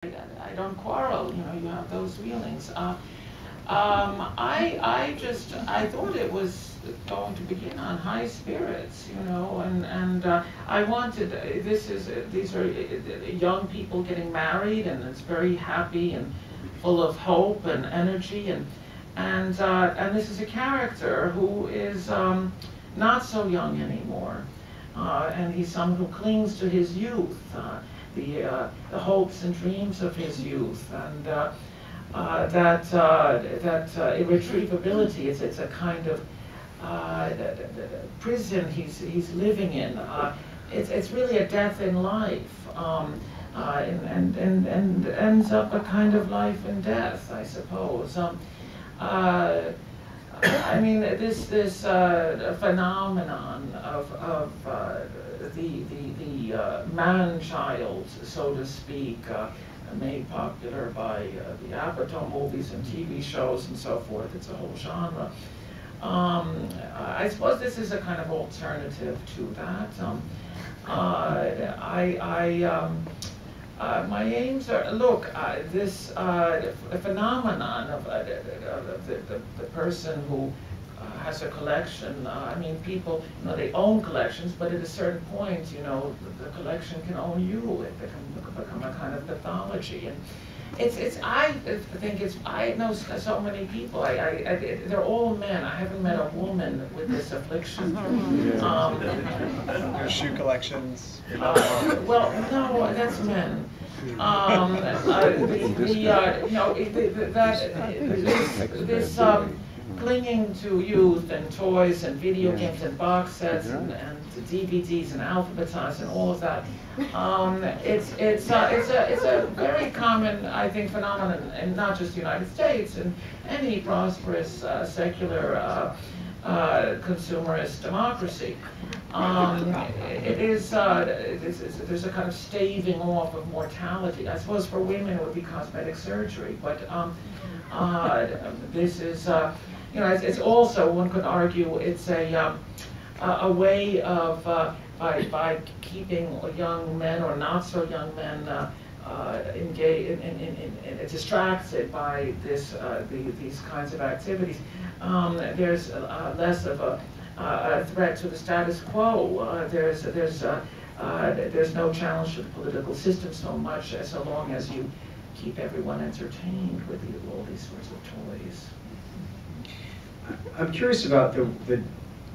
I don't quarrel, you know, you have those feelings. I thought it was going to begin on high spirits, you know, and I wanted, these are young people getting married, and it's very happy and full of hope and energy, and this is a character who is not so young anymore, and he's someone who clings to his youth, the hopes and dreams of his youth, and that irretrievability. It's a kind of prison he's living in. It's really a death in life, and ends up a kind of life in death, I suppose. I mean, this phenomenon of the man-child, so to speak, made popular by the Apatow movies and TV shows and so forth. It's a whole genre. I suppose this is a kind of alternative to that. My aims are, look, this phenomenon of the person who has a collection. I mean, people, you know, they own collections, but at a certain point, you know, the collection can own you. It can become a kind of pathology. And I think I know so many people. They're all men. I haven't met a woman with this affliction. Your shoe collections. Well, no, that's men. This clinging to youth and toys and video games and box sets and DVDs and alphabetized and all of that. It's a very common, I think, phenomenon, and not just the United States, and any prosperous secular consumerist democracy. There's a kind of staving off of mortality. I suppose for women it would be cosmetic surgery, but this is, you know, it's also, one could argue, it's a way of, by keeping young men or not so young men engaged, distracted by these kinds of activities. There's less of a threat to the status quo. There's no challenge to the political system so much, so long as you keep everyone entertained with all these sorts of toys. I'm curious about the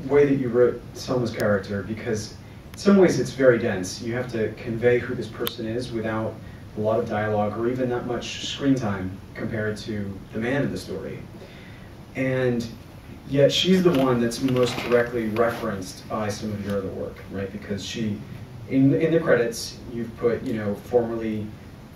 way that you wrote Selma's character, because in some ways it's very dense. You have to convey who this person is without a lot of dialogue or even that much screen time compared to the man in the story. And yet she's the one that's most directly referenced by some of your other work, right? Because she, in the credits, you've put, you know, formerly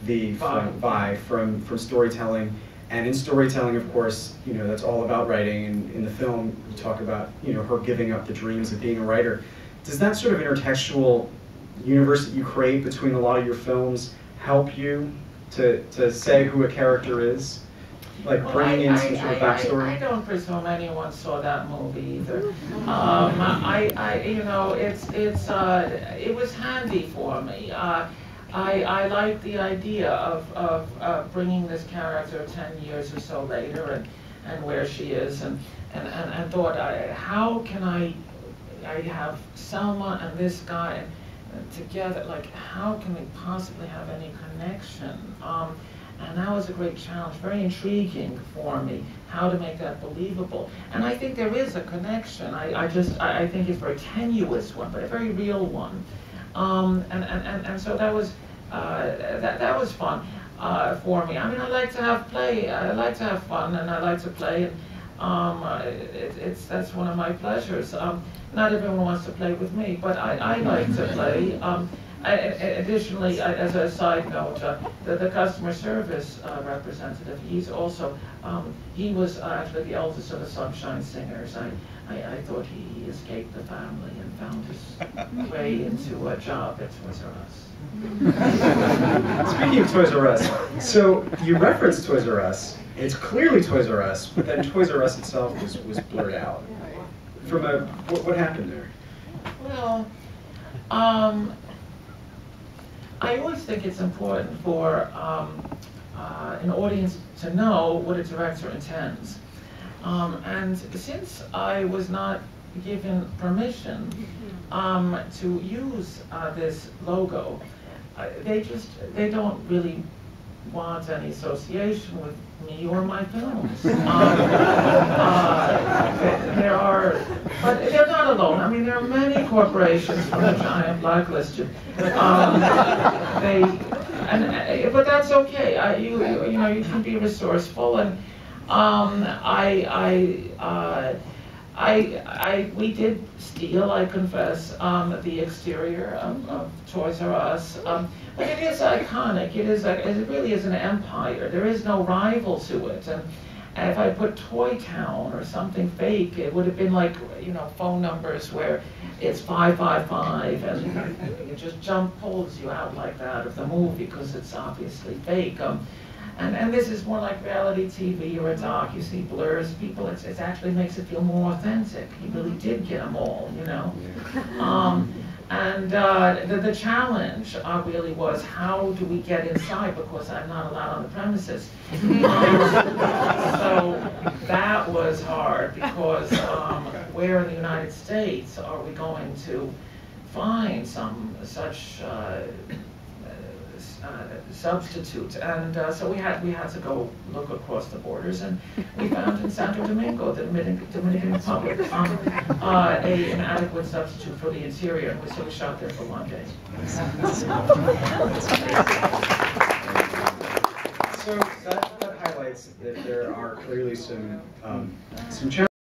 the from storytelling. And in storytelling, of course, you know, that's all about writing. And in the film, you talk about, you know, her giving up the dreams of being a writer. Does that sort of intertextual universe that you create between a lot of your films help you to say who a character is? Like bringing in some sort of backstory? I don't presume anyone saw that movie either. You know, it was handy for me. I like the idea of bringing this character 10 years or so later and where she is, and thought, how can I have Selma and this guy together, like how can we possibly have any connection? And that was a great challenge, very intriguing for me, how to make that believable. And I think there is a connection. I think it's a very tenuous one, but a very real one. And so that was that was fun for me. I mean, I like to have play. I like to have fun, and I like to play. And that's one of my pleasures. Not everyone wants to play with me, but I like to play. Additionally, as a side note, the customer service representative, he's also, he was actually the eldest of the Sunshine Singers. I thought he escaped the family and found his way into a job at Toys R Us. Speaking of Toys R Us, so you referenced Toys R Us. It's clearly Toys R Us, but then Toys R Us itself was blurred out. From what happened there? Well, I always think it's important for an audience to know what a director intends. And since I was not given permission to use this logo, they don't really want any association with me or my films. There are, but they're not alone. I mean, there are many corporations for which I am blacklisted. But that's okay. You know, you can be resourceful, and we did steal, I confess, the exterior of Toys R Us. But it is iconic. It really is an empire. There is no rival to it. And if I put Toy Town or something fake, it would have been like, you know, phone numbers where it's 555, and it just pulls you out like that of the movie because it's obviously fake. And this is more like reality TV or a doc. You see blurs, people, it actually makes it feel more authentic. He really did get them all, you know. The challenge really was, how do we get inside, because I'm not allowed on the premises. So that was hard, because where in the United States are we going to find some such substitute? And so we had to go look across the borders, and we found in Santo Domingo, the Dominican Republic, an adequate substitute for the interior, and so we shot there for 1 day. So that highlights that there are clearly some challenges.